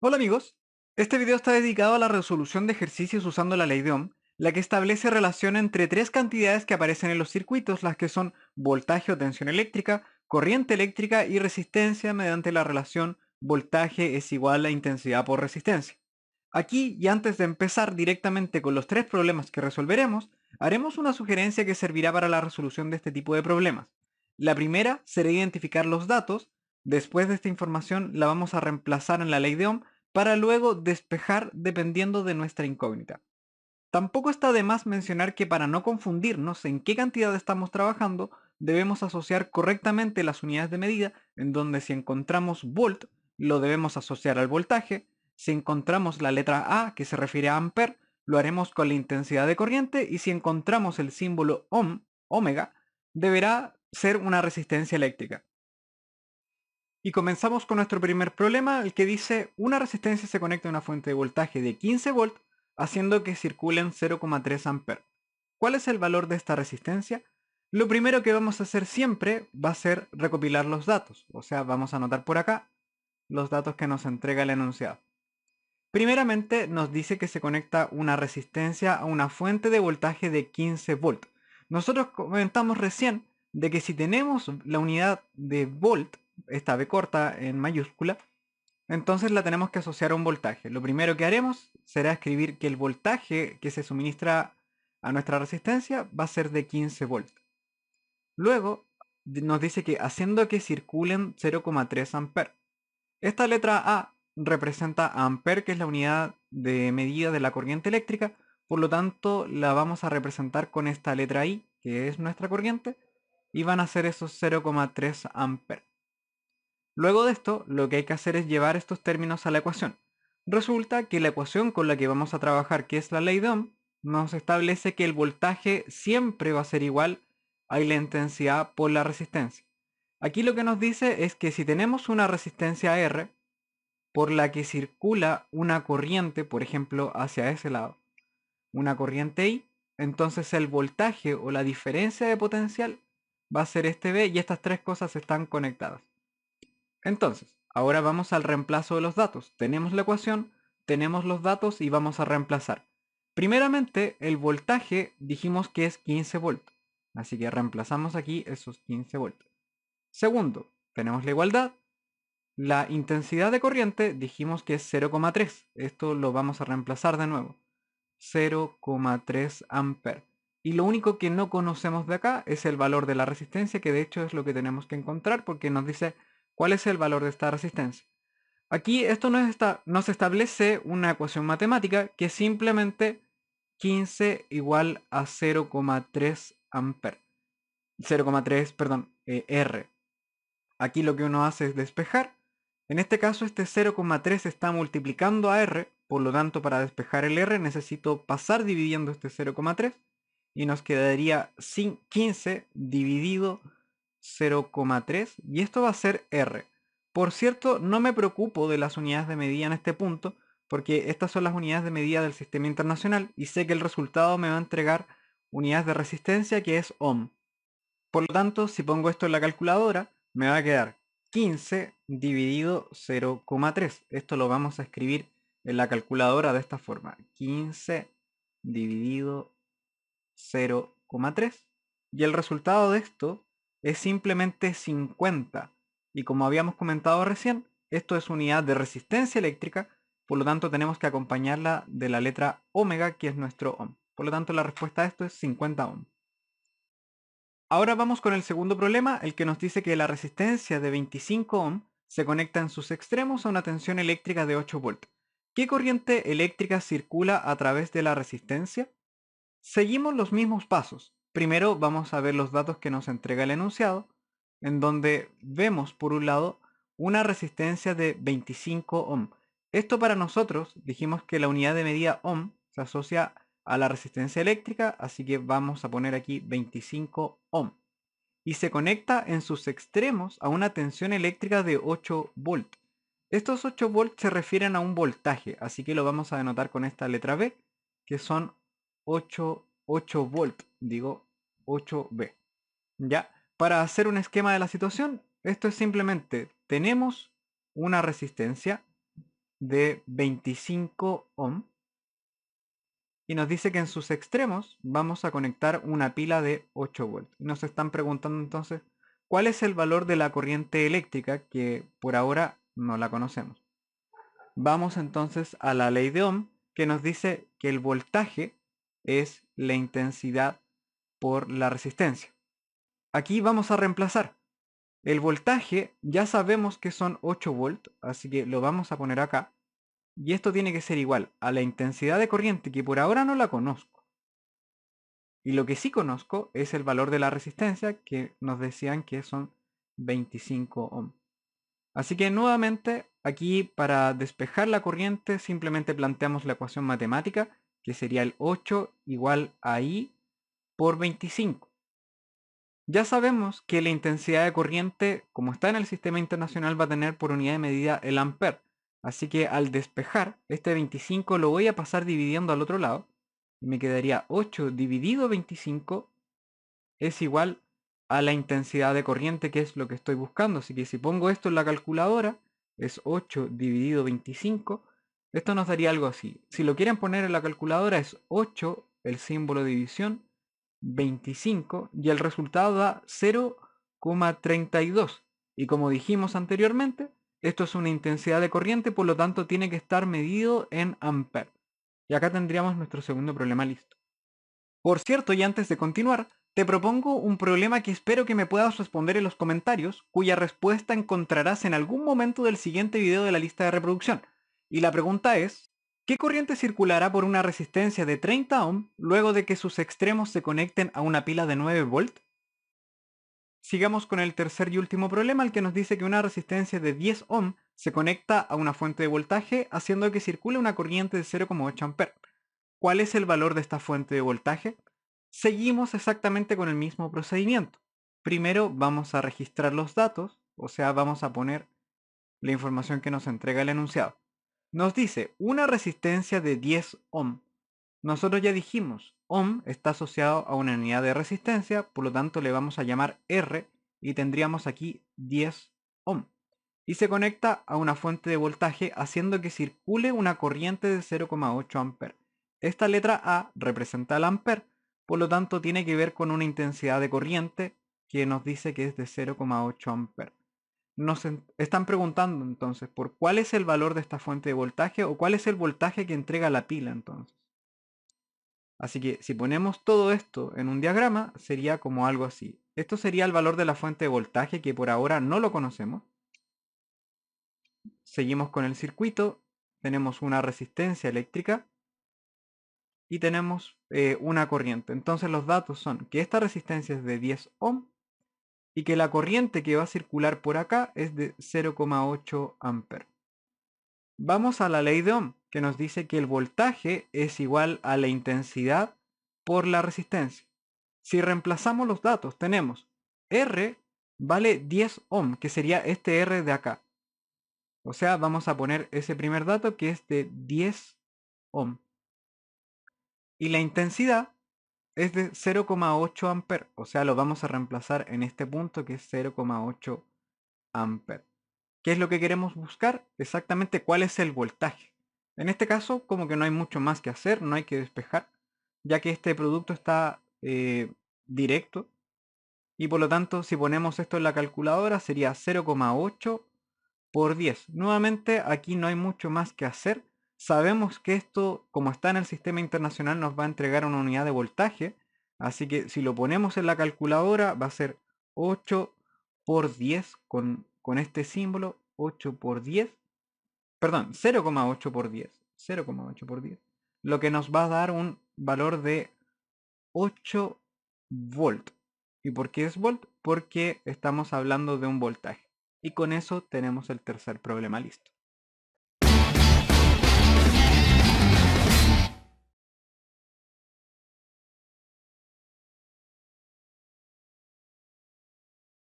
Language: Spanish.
Hola amigos, este video está dedicado a la resolución de ejercicios usando la ley de Ohm, la que establece relación entre tres cantidades que aparecen en los circuitos, las que son voltaje o tensión eléctrica, corriente eléctrica y resistencia mediante la relación voltaje es igual a intensidad por resistencia. Aquí, y antes de empezar directamente con los tres problemas que resolveremos, haremos una sugerencia que servirá para la resolución de este tipo de problemas. La primera será identificar los datos. Después de esta información la vamos a reemplazar en la ley de Ohm para luego despejar dependiendo de nuestra incógnita. Tampoco está de más mencionar que para no confundirnos en qué cantidad estamos trabajando, debemos asociar correctamente las unidades de medida, en donde si encontramos volt, lo debemos asociar al voltaje. Si encontramos la letra A, que se refiere a amper, lo haremos con la intensidad de corriente, y si encontramos el símbolo ohm, omega, deberá ser una resistencia eléctrica. Y comenzamos con nuestro primer problema, el que dice una resistencia se conecta a una fuente de voltaje de 15 volts haciendo que circulen 0,3 amperes. ¿Cuál es el valor de esta resistencia? Lo primero que vamos a hacer siempre va a ser recopilar los datos, o sea, vamos a anotar por acá los datos que nos entrega el enunciado. Primeramente nos dice que se conecta una resistencia a una fuente de voltaje de 15 volts. Nosotros comentamos recién de que si tenemos la unidad de volt, esta B corta en mayúscula, entonces la tenemos que asociar a un voltaje. Lo primero que haremos será escribir que el voltaje que se suministra a nuestra resistencia va a ser de 15 volts. Luego nos dice que haciendo que circulen 0,3 amperes. Esta letra A representa a ampere, que es la unidad de medida de la corriente eléctrica, por lo tanto la vamos a representar con esta letra I, que es nuestra corriente, y van a ser esos 0,3 amperes. Luego de esto, lo que hay que hacer es llevar estos términos a la ecuación. Resulta que la ecuación con la que vamos a trabajar, que es la ley de Ohm, nos establece que el voltaje siempre va a ser igual a la intensidad por la resistencia. Aquí lo que nos dice es que si tenemos una resistencia R, por la que circula una corriente, por ejemplo, hacia ese lado, una corriente I, entonces el voltaje o la diferencia de potencial va a ser este B, y estas tres cosas están conectadas. Entonces, ahora vamos al reemplazo de los datos. Tenemos la ecuación, tenemos los datos y vamos a reemplazar. Primeramente, el voltaje dijimos que es 15 volts, así que reemplazamos aquí esos 15 volts. Segundo, tenemos la igualdad. La intensidad de corriente dijimos que es 0,3. Esto lo vamos a reemplazar de nuevo. 0,3 amper. Y lo único que no conocemos de acá es el valor de la resistencia, que de hecho es lo que tenemos que encontrar porque nos dice cuál es el valor de esta resistencia. Aquí esto nos establece una ecuación matemática que es simplemente 15 igual a 0,3 amper. 0,3, perdón, R. Aquí lo que uno hace es despejar. En este caso este 0,3 está multiplicando a R, por lo tanto para despejar el R necesito pasar dividiendo este 0,3 y nos quedaría 15 dividido 0,3 y esto va a ser R. Por cierto, no me preocupo de las unidades de medida en este punto porque estas son las unidades de medida del sistema internacional y sé que el resultado me va a entregar unidades de resistencia, que es ohm. Por lo tanto, si pongo esto en la calculadora, me va a quedar 15 dividido 0,3. Esto lo vamos a escribir en la calculadora de esta forma. 15 dividido 0,3. Y el resultado de esto es simplemente 50. Y como habíamos comentado recién, esto es unidad de resistencia eléctrica, por lo tanto tenemos que acompañarla de la letra omega, que es nuestro ohm. Por lo tanto, la respuesta a esto es 50 ohm. Ahora vamos con el segundo problema, el que nos dice que la resistencia de 25 ohm se conecta en sus extremos a una tensión eléctrica de 8 volts. ¿Qué corriente eléctrica circula a través de la resistencia? Seguimos los mismos pasos. Primero vamos a ver los datos que nos entrega el enunciado, en donde vemos por un lado una resistencia de 25 ohm. Esto para nosotros, dijimos que la unidad de medida ohm se asocia a la resistencia eléctrica, así que vamos a poner aquí 25 ohm. Y se conecta en sus extremos a una tensión eléctrica de 8 volts. Estos 8 volts se refieren a un voltaje, así que lo vamos a denotar con esta letra B, que son 8 volts, digo 8V. Ya, para hacer un esquema de la situación, esto es simplemente, tenemos una resistencia, de 25 ohm y nos dice que en sus extremos vamos a conectar una pila de 8 volts. Nos están preguntando entonces cuál es el valor de la corriente eléctrica, que por ahora no la conocemos. Vamos entonces a la ley de Ohm, que nos dice que el voltaje es la intensidad por la resistencia. Aquí vamos a reemplazar. El voltaje ya sabemos que son 8 volts, así que lo vamos a poner acá. Y esto tiene que ser igual a la intensidad de corriente, que por ahora no la conozco. Y lo que sí conozco es el valor de la resistencia, que nos decían que son 25 ohm. Así que nuevamente aquí, para despejar la corriente, simplemente planteamos la ecuación matemática, que sería el 8 igual a I por 25. Ya sabemos que la intensidad de corriente, como está en el sistema internacional, va a tener por unidad de medida el ampere. Así que al despejar, este 25 lo voy a pasar dividiendo al otro lado. Y me quedaría 8 dividido 25 es igual a la intensidad de corriente, que es lo que estoy buscando. Así que si pongo esto en la calculadora, es 8 dividido 25. Esto nos daría algo así. Si lo quieren poner en la calculadora, es 8, el símbolo de división, 25, y el resultado da 0,32. Y como dijimos anteriormente, esto es una intensidad de corriente, por lo tanto tiene que estar medido en amperes. Y acá tendríamos nuestro segundo problema listo. Por cierto, y antes de continuar, te propongo un problema que espero que me puedas responder en los comentarios, cuya respuesta encontrarás en algún momento del siguiente video de la lista de reproducción. Y la pregunta es, ¿qué corriente circulará por una resistencia de 30 ohm luego de que sus extremos se conecten a una pila de 9 volt? Sigamos con el tercer y último problema, el que nos dice que una resistencia de 10 ohm se conecta a una fuente de voltaje, haciendo que circule una corriente de 0,8 amperes. ¿Cuál es el valor de esta fuente de voltaje? Seguimos exactamente con el mismo procedimiento. Primero vamos a registrar los datos, o sea, vamos a poner la información que nos entrega el enunciado. Nos dice una resistencia de 10 ohm. Nosotros ya dijimos, ohm está asociado a una unidad de resistencia, por lo tanto le vamos a llamar R y tendríamos aquí 10 ohm. Y se conecta a una fuente de voltaje haciendo que circule una corriente de 0,8 amperes. Esta letra A representa el ampere, por lo tanto tiene que ver con una intensidad de corriente que nos dice que es de 0,8 amperes. Nos están preguntando entonces por cuál es el valor de esta fuente de voltaje o cuál es el voltaje que entrega la pila entonces. Así que si ponemos todo esto en un diagrama, sería como algo así. Esto sería el valor de la fuente de voltaje, que por ahora no lo conocemos. Seguimos con el circuito, tenemos una resistencia eléctrica y tenemos una corriente. Entonces los datos son que esta resistencia es de 10 ohm y que la corriente que va a circular por acá es de 0,8 amperes. Vamos a la ley de Ohm, que nos dice que el voltaje es igual a la intensidad por la resistencia. Si reemplazamos los datos, tenemos R vale 10 ohm, que sería este R de acá. O sea, vamos a poner ese primer dato que es de 10 ohm. Y la intensidad es de 0,8 amperes. O sea, lo vamos a reemplazar en este punto que es 0,8 amperes. ¿Qué es lo que queremos buscar? Exactamente cuál es el voltaje. En este caso, como que no hay mucho más que hacer, no hay que despejar, ya que este producto está directo. Y por lo tanto, si ponemos esto en la calculadora, sería 0,8 por 10. Nuevamente, aquí no hay mucho más que hacer. Sabemos que esto, como está en el sistema internacional, nos va a entregar una unidad de voltaje. Así que si lo ponemos en la calculadora, va a ser 8 por 10 con este símbolo. 8 por 10. Perdón, 0,8 por 10. 0,8 por 10. Lo que nos va a dar un valor de 8 volt. ¿Y por qué es volt? Porque estamos hablando de un voltaje. Y con eso tenemos el tercer problema listo.